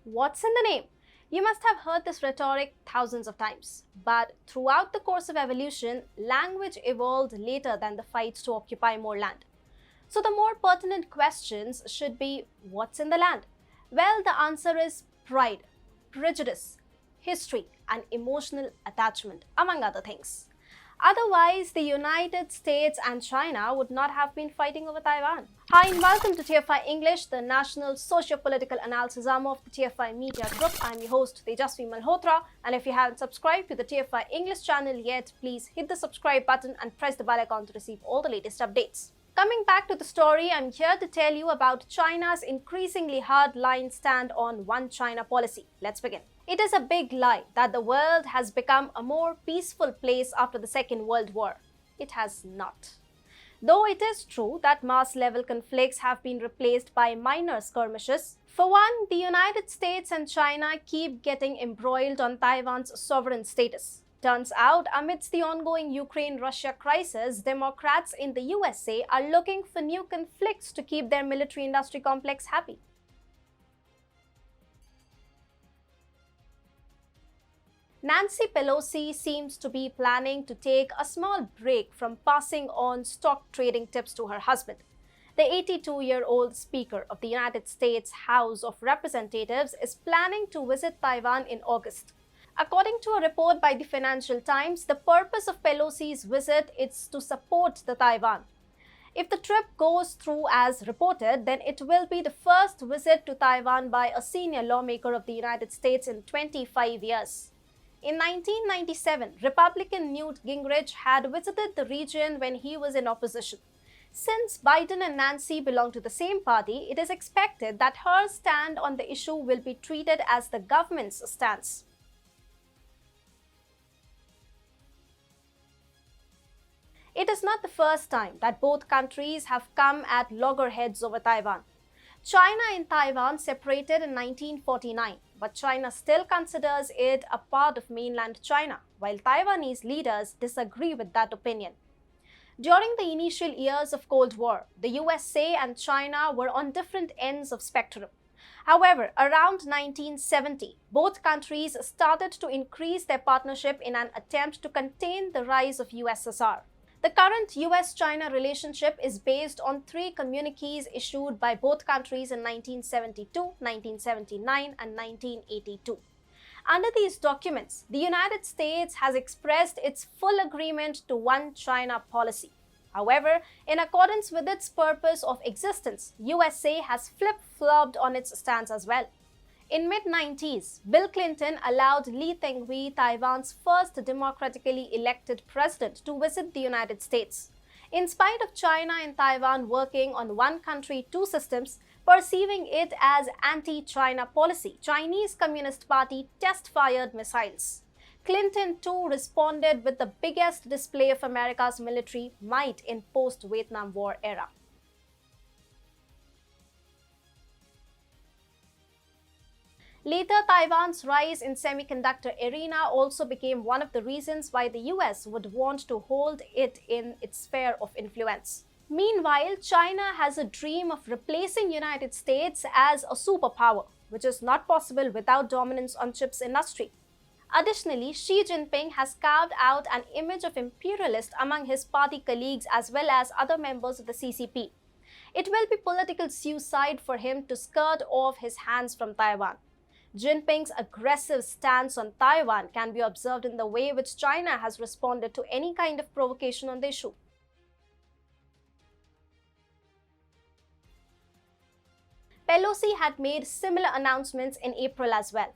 What's in the name? You must have heard this rhetoric thousands of times. But throughout the course of evolution, language evolved later than the fights to occupy more land. So the more pertinent questions should be, what's in the land? Well, the answer is pride, prejudice, history, and emotional attachment, among other things. Otherwise, the United States and China would not have been fighting over Taiwan. Hi and welcome to TFI English, the national socio-political analysis arm of the TFI Media Group. I'm your host, Tejasvi Malhotra, and if you haven't subscribed to the TFI English channel yet, please hit the subscribe button and press the bell icon to receive all the latest updates. Coming back to the story, I'm here to tell you about China's increasingly hard-line stand on One China policy. Let's begin. It is a big lie that the world has become a more peaceful place after the Second World War. It has not. Though it is true that mass-level conflicts have been replaced by minor skirmishes, for one, the United States and China keep getting embroiled on Taiwan's sovereign status. Turns out, amidst the ongoing Ukraine-Russia crisis, Democrats in the USA are looking for new conflicts to keep their military industry complex happy. Nancy Pelosi seems to be planning to take a small break from passing on stock trading tips to her husband. The 82-year-old Speaker of the United States House of Representatives is planning to visit Taiwan in August. According to a report by the Financial Times, the purpose of Pelosi's visit is to support the Taiwan. If the trip goes through as reported, then it will be the first visit to Taiwan by a senior lawmaker of the United States in 25 years. In 1997, Republican Newt Gingrich had visited the region when he was in opposition. Since Biden and Nancy belong to the same party, it is expected that her stand on the issue will be treated as the government's stance. It is not the first time that both countries have come at loggerheads over Taiwan. China and Taiwan separated in 1949, but China still considers it a part of mainland China, while Taiwanese leaders disagree with that opinion. During the initial years of Cold War, the USA and China were on different ends of spectrum. However, around 1970, both countries started to increase their partnership in an attempt to contain the rise of USSR. The current US-China relationship is based on three communiques issued by both countries in 1972, 1979, and 1982. Under these documents, the United States has expressed its full agreement to One China policy. However, in accordance with its purpose of existence, USA has flip-flopped on its stance as well. In mid-90s, Bill Clinton allowed Lee Teng-hui, Taiwan's first democratically elected president, to visit the United States. In spite of China and Taiwan working on one country, two systems, perceiving it as anti-China policy, Chinese Communist Party test-fired missiles. Clinton too responded with the biggest display of America's military might in post-Vietnam War era. Later, Taiwan's rise in semiconductor arena also became one of the reasons why the US would want to hold it in its sphere of influence. Meanwhile, China has a dream of replacing United States as a superpower, which is not possible without dominance on chips industry. Additionally, Xi Jinping has carved out an image of imperialist among his party colleagues as well as other members of the CCP. It will be political suicide for him to skirt off his hands from Taiwan. Jinping's aggressive stance on Taiwan can be observed in the way which China has responded to any kind of provocation on the issue. Pelosi had made similar announcements in April as well.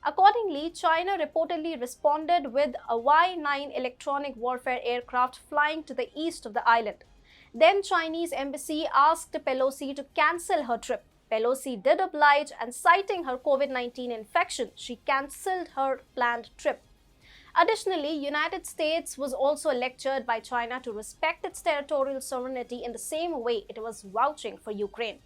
Accordingly, China reportedly responded with a Y-9 electronic warfare aircraft flying to the east of the island. Then Chinese embassy asked Pelosi to cancel her trip. Pelosi did oblige, and citing her COVID-19 infection, she cancelled her planned trip. Additionally, United States was also lectured by China to respect its territorial sovereignty in the same way it was vouching for Ukraine.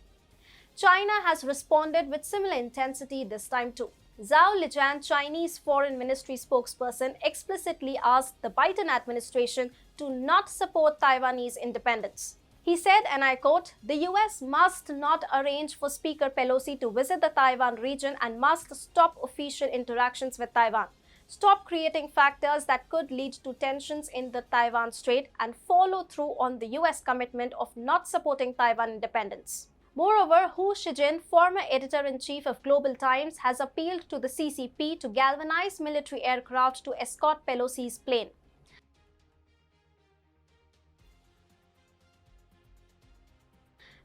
China has responded with similar intensity this time too. Zhao Lijian, Chinese Foreign Ministry spokesperson, explicitly asked the Biden administration to not support Taiwanese independence. He said, and I quote, "The US must not arrange for Speaker Pelosi to visit the Taiwan region and must stop official interactions with Taiwan, stop creating factors that could lead to tensions in the Taiwan Strait, and follow through on the US commitment of not supporting Taiwan independence." Moreover, Hu Shijin, former editor-in-chief of Global Times, has appealed to the CCP to galvanize military aircraft to escort Pelosi's plane.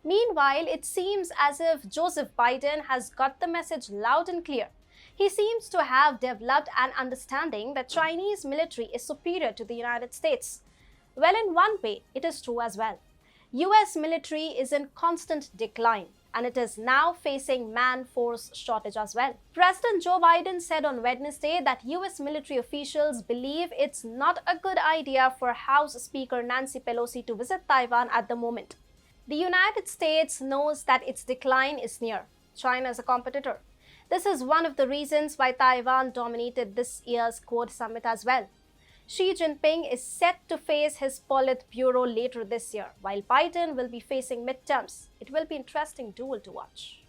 Meanwhile, it seems as if Joseph Biden has got the message loud and clear. He seems to have developed an understanding that Chinese military is superior to the United States. Well, in one way, it is true as well. US military is in constant decline, and it is now facing man-force shortage as well. President Joe Biden said on Wednesday that US military officials believe it's not a good idea for House Speaker Nancy Pelosi to visit Taiwan at the moment. The United States knows that its decline is near. China is a competitor. This is one of the reasons why Taiwan dominated this year's Quad Summit as well. Xi Jinping is set to face his Politburo later this year, while Biden will be facing midterms. It will be an interesting duel to watch.